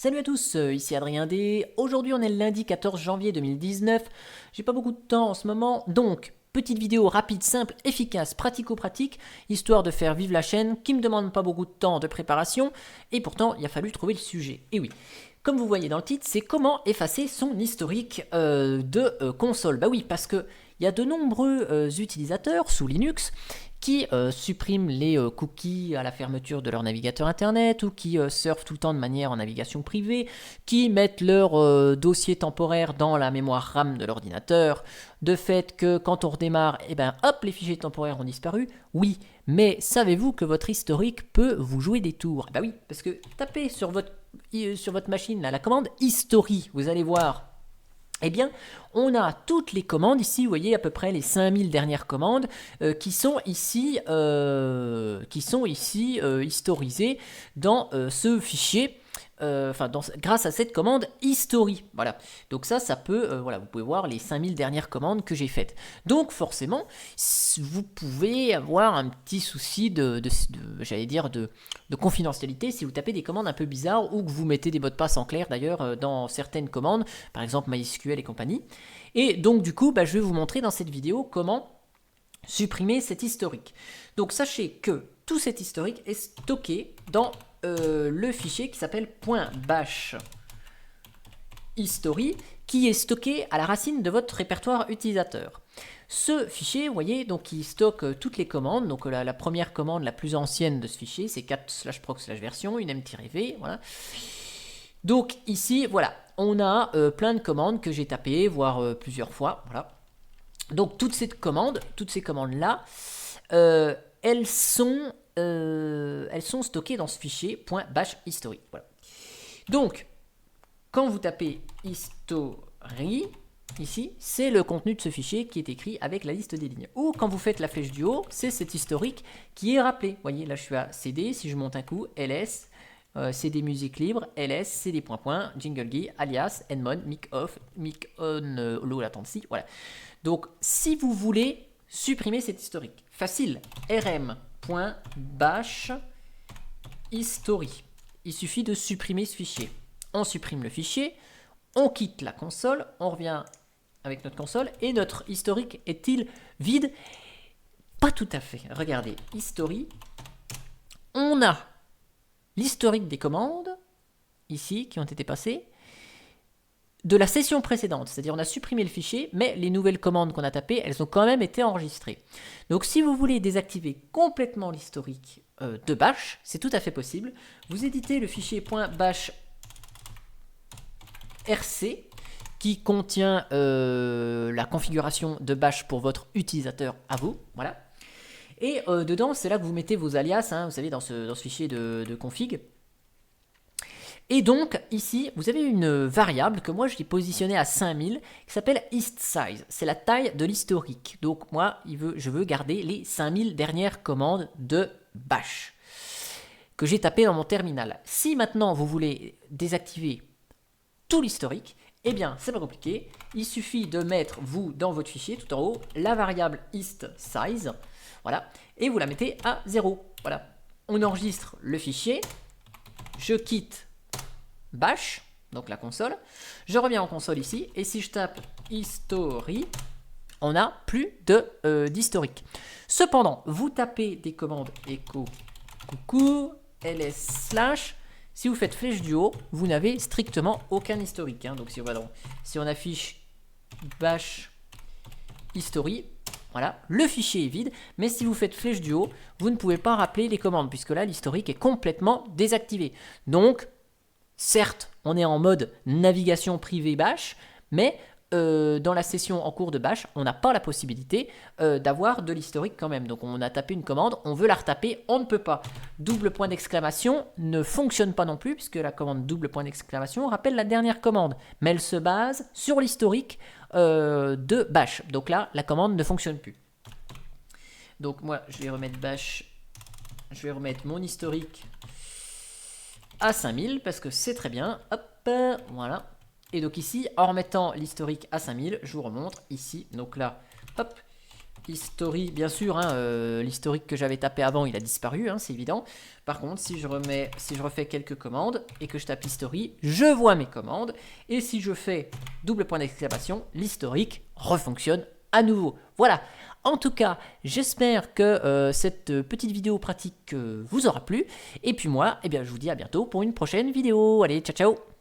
Salut à tous, ici Adrien D. Aujourd'hui on est le lundi 14 janvier 2019. J'ai pas beaucoup de temps en ce moment, donc petite vidéo rapide, simple, efficace, pratico-pratique, histoire de faire vivre la chaîne, qui me demande pas beaucoup de temps de préparation, et pourtant il a fallu trouver le sujet. Et oui, comme vous voyez dans le titre, c'est comment effacer son historique de console. Bah oui, parce que il y a de nombreux utilisateurs sous Linux qui suppriment les cookies à la fermeture de leur navigateur internet ou qui surfent tout le temps de manière en navigation privée, qui mettent leur dossier temporaire dans la mémoire RAM de l'ordinateur, de fait que quand on redémarre, et ben hop, les fichiers temporaires ont disparu. Oui, mais savez-vous que votre historique peut vous jouer des tours? Bah oui, parce que tapez sur votre machine là, la commande history, vous allez voir. Eh bien, on a toutes les commandes ici, vous voyez à peu près les 5000 dernières commandes qui sont ici historisées dans ce fichier, grâce à cette commande history. Voilà, donc ça peut, voilà, vous pouvez voir les 5000 dernières commandes que j'ai faites. Donc forcément, vous pouvez avoir un petit souci j'allais dire, de confidentialité si vous tapez des commandes un peu bizarres ou que vous mettez des mots de passe en clair d'ailleurs dans certaines commandes, par exemple MySQL et compagnie. Et donc du coup, je vais vous montrer dans cette vidéo comment supprimer cet historique. Donc sachez que tout cet historique est stocké dans le fichier qui s'appelle .bash history, qui est stocké à la racine de votre répertoire utilisateur. Ce fichier, vous voyez, donc il stocke toutes les commandes. Donc la première commande, la plus ancienne de ce fichier, c'est cat/proc/version, une m-v, voilà. Donc ici, voilà, on a plein de commandes que j'ai tapées, voire plusieurs fois, voilà. Donc toutes ces commandes-là, elles sont stockées dans ce fichier .bash history, voilà. Donc, quand vous tapez history, ici, c'est le contenu de ce fichier qui est écrit avec la liste des lignes. Ou quand vous faites la flèche du haut, c'est cet historique qui est rappelé. Vous voyez, là je suis à CD, si je monte un coup, ls, CD musique libre, ls, CD .. jingle guy, alias, nmon, mic off, mic on, low latency, voilà. Donc, si vous voulez supprimer cet historique, facile, rm.bash history. Il suffit de supprimer ce fichier. On supprime le fichier, on quitte la console, on revient avec notre console et notre historique est-il vide? Pas tout à fait. Regardez, history, on a l'historique des commandes, ici, qui ont été passées, de la session précédente. C'est-à-dire on a supprimé le fichier, mais les nouvelles commandes qu'on a tapées, elles ont quand même été enregistrées. Donc si vous voulez désactiver complètement l'historique de bash, c'est tout à fait possible. Vous éditez le fichier .bash rc qui contient la configuration de bash pour votre utilisateur à vous, voilà. Et dedans, c'est là que vous mettez vos alias, hein, vous savez, dans ce fichier de config. Et donc, ici, vous avez une variable que moi, je l'ai positionnée à 5000, qui s'appelle hist_size. C'est la taille de l'historique. Donc, moi, je veux garder les 5000 dernières commandes de bash que j'ai tapé dans mon terminal. Si maintenant, vous voulez désactiver tout l'historique, eh bien, c'est pas compliqué. Il suffit de mettre, vous, dans votre fichier, tout en haut, la variable hist_size, voilà, et vous la mettez à 0. Voilà. On enregistre le fichier, je quitte bash, donc la console, je reviens en console ici, et si je tape history, on n'a plus d'historique. Cependant, vous tapez des commandes echo coucou, ls/, si vous faites flèche du haut, vous n'avez strictement aucun historique, hein. Donc si on affiche bash history, voilà, le fichier est vide, mais si vous faites flèche du haut, vous ne pouvez pas rappeler les commandes, puisque là, l'historique est complètement désactivé. Donc, certes, on est en mode navigation privée bash, mais dans la session en cours de bash, on n'a pas la possibilité d'avoir de l'historique quand même. Donc on a tapé une commande, on veut la retaper, on ne peut pas. Double point d'exclamation ne fonctionne pas non plus, puisque la commande double point d'exclamation rappelle la dernière commande, mais elle se base sur l'historique de bash. Donc là, la commande ne fonctionne plus. Donc moi, je vais remettre bash, je vais remettre mon historique à 5000 parce que c'est très bien. Hop, voilà. Et donc ici, en remettant l'historique à 5000, je vous remontre ici. Donc là, hop, history, bien sûr, hein, l'historique que j'avais tapé avant, il a disparu, hein, c'est évident. Par contre, si je refais quelques commandes et que je tape history, je vois mes commandes. Et si je fais double point d'exclamation, l'historique refonctionne à nouveau. Voilà. En tout cas, j'espère que cette petite vidéo pratique vous aura plu. Et puis moi, eh bien, je vous dis à bientôt pour une prochaine vidéo. Allez, ciao ciao!